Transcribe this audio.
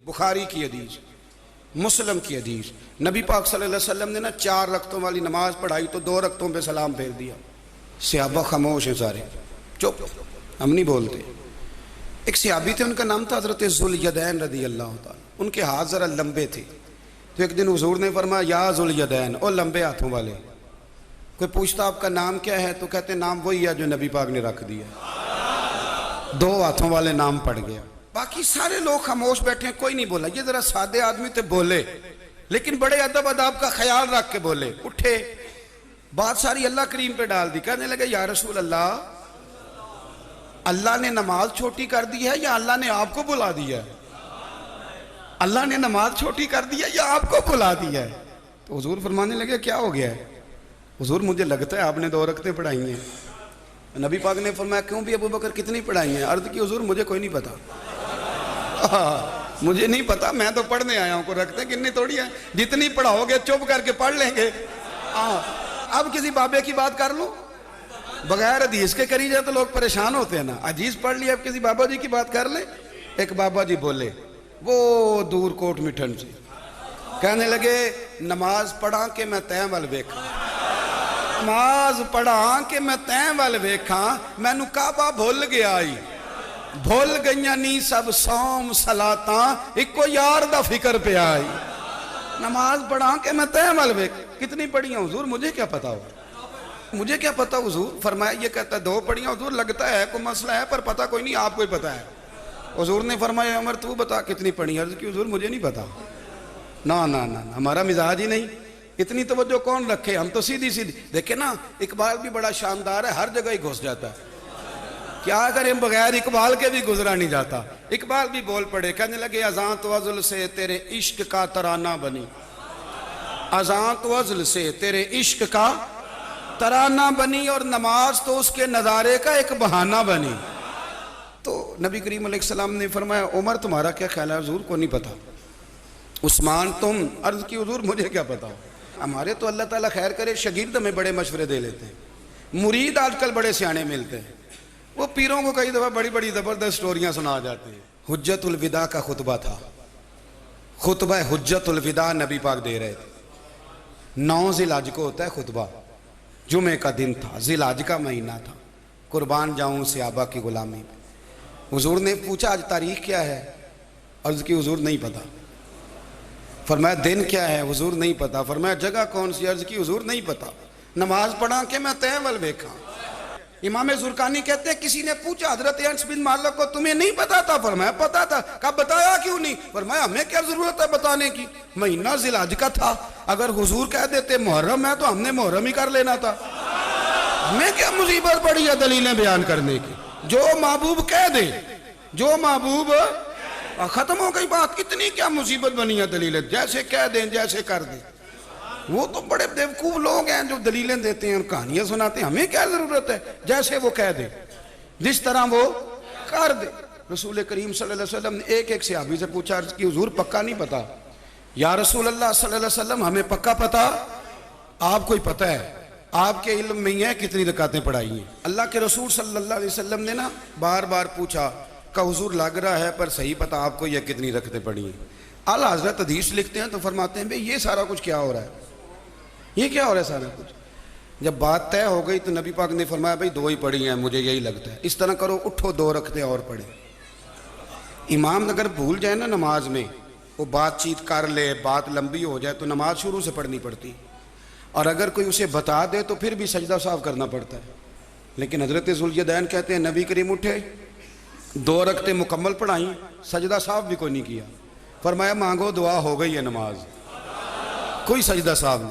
बुखारी की हदीस, मुस्लिम की हदीस, नबी पाक सल्लल्लाहु अलैहि वसल्लम ने ना 4 रकतों वाली नमाज पढ़ाई तो 2 रकतों पे सलाम फेर दिया। सहाबा खामोश हैं, सारे चुप, हम नहीं बोलते। एक सहाबी थे, उनका नाम था हजरत जुल यदैन रदी अल्लाह ताला। उनके हाथ जरा लंबे थे, तो एक दिन हुजूर ने फरमाया या जुल यदैन, ओ लंबे हाथों वाले। कोई पूछता आपका नाम क्या है, तो कहते नाम वही है जो नबी पाक ने रख दिया। 2 हाथों वाले नाम पड़ गया। बाकी सारे लोग खामोश बैठे हैं, कोई नहीं बोला। ये जरा सादे आदमी थे, बोले, लेकिन बड़े अदब अदाब का ख्याल रख के बोले। उठे, बात सारी अल्लाह करीम पे डाल दी। कहने लगे या रसूल अल्लाह, अल्लाह ने नमाज छोटी कर दी है या अल्लाह ने आपको बुला दिया है? अल्लाह ने नमाज छोटी कर दी है या आपको बुला दिया है? तो हुजूर फरमाने लगे क्या हो गया है? हुजूर मुझे लगता है आपने 2 रकतें पढ़ाई हैं। नबी पाक ने फरमाया क्यों भी अबू बकर, कितनी पढ़ाई हैं? अर्ज की हुजूर मुझे कोई नहीं पता। मुझे नहीं पता, मैं तो पढ़ने आया हूं। को रखते कितनी थोड़ी है, जितनी पढ़ाओगे चुप करके पढ़ लेंगे। अब किसी बाबे की बात कर लो, बगैर हदीस के करी जाए तो लोग परेशान होते हैं ना। हदीस पढ़ लिया, अब किसी बाबा जी की बात कर ले। एक बाबा जी बोले, वो दूर कोट मिठन से, कहने लगे नमाज पढ़ा के मैं तैं वाल वेखा, नमाज पढ़ा के मैं तैं वाल वेखा, मैनू काबा भुल गया आई, भुल गईया नी सब सौम सलाता, इको यार दा फिक्र पे आई। नमाज पढ़ा के मैं तैं वाल वेख, कितनी पढ़ी हुजूर मुझे क्या पता हो, मुझे क्या पता हुजूर। फरमाया, ये कहता है 2 पढ़ियां हुजूर, लगता है कोई मसला है पर पता कोई नहीं, आपको ही पता है। हुजूर ने फरमाया उमर तू बता कितनी पढ़ी? अर्ज की हुजूर मुझे नहीं पता। ना ना ना, हमारा मिजाज ही नहीं, इतनी तवज्जो कौन रखे, हम तो सीधी सीधी। देखे ना, इकबाल भी बड़ा शानदार है, हर जगह ही घुस जाता है। क्या करें, बगैर इकबाल के भी गुजरा नहीं जाता। इकबाल भी बोल पड़े, कहने लगे अज़ां तो अज़ल से तेरे इश्क का तराना बनी, अज़ां तो अज़ल से तेरे इश्क का तराना बनी, और नमाज तो उसके नज़ारे का एक बहाना बनी। तो नबी करीम अलैहि सलाम ने फरमाया उमर तुम्हारा क्या ख्याल है? हुजूर को नहीं पता। उस्मान तुम? अर्ज की हुजूर मुझे क्या पता। हमारे तो अल्लाह ताला खैर करे, शागिर्द हमें बड़े मशवरे दे लेते हैं, मुरीद आजकल बड़े सियाने मिलते हैं, वो पीरों को कई दफ़ा बड़ी बड़ी ज़बरदस्त स्टोरियाँ सुना जाते हैं। हुज्जतुल विदा का खुतबा था, खुतबा हुज्जतुल विदा नबी पाक दे रहे थे। 9 ज़िलहज को होता है खुतबा, जुमे का दिन था, ज़िलहज का महीना था। कुर्बान जाऊँ सहाबा की गुलामी में। हुजूर ने पूछा आज तारीख क्या है? अर्ज़ की हुजूर नहीं पता। फरमाया दिन क्या है? हुजूर नहीं पता। फरमाया जगह कौन सी? अर्ज़ की हुजूर नहीं पता। नमाज पढ़ा के मैं तैं वल वेखा। इमाम ज़ुरकानी कहते हैं किसी ने पूछा हजरत अनस बिन मालिक को तुम्हें नहीं पता था? फरमाया पता था। कहा बताया क्यों नहीं? फरमाया हमें क्या जरूरत है बताने की, महीना ज़िलहज का था, अगर हुजूर कह देते मुहर्रम है तो हमने मुहर्रम ही कर लेना था। हमें क्या मुसीबत पड़ी है दलीलें बयान करने की? जो महबूब कह दे, जो महबूब, खत्म हो गई बात। इतनी क्या मुसीबत बनी है दलीलें, जैसे कह दें जैसे कर दें। वो तो बड़े बेवकूफ लोग हैं जो दलीलें देते हैं और कहानियां सुनाते हैं। हमें क्या जरूरत है, जैसे वो कह दे, जिस तरह वो कर दे। रसूल करीम सल्लल्लाहु अलैहि वसल्लम ने एक सहाबी से पूछा कि हुजूर पक्का नहीं पता? या रसूल अल्लाह सल्लल्लाहु अलैहि वसल्लम हमें पक्का पता, आपको ही पता है, आपके इल्म में ही है कितनी रकातें पढ़ाई हैं। अल्लाह के रसूल सल्लल्लाहु अलैहि वसल्लम ने ना बार बार पूछा का हुजूर लग रहा है पर सही पता आपको यह कितनी रकातें पढ़ी हैं। आला हज़रत हदीस लिखते हैं तो फरमाते हैं भाई ये सारा कुछ क्या हो रहा है, ये क्या हो रहा है सारा कुछ। जब बात तय हो गई तो नबी पाक ने फरमाया भाई 2 ही पढ़ी हैं, मुझे यही लगता है। इस तरह करो, उठो 2 रकतें और पढ़े। इमाम अगर भूल जाए ना नमाज में, वो बातचीत कर ले, बात लंबी हो जाए तो नमाज शुरू से पढ़नी पड़ती, और अगर कोई उसे बता दे तो फिर भी सजदा साफ करना पड़ता है। लेकिन हजरत ज़ुल्यदैन कहते हैं नबी करीम उठे, 2 रकतें मुकम्मल पढ़ाई, सजदा साफ भी कोई नहीं किया। फरमाया मांगो दुआ हो गई है नमाज, कोई सजदा साफ नहीं।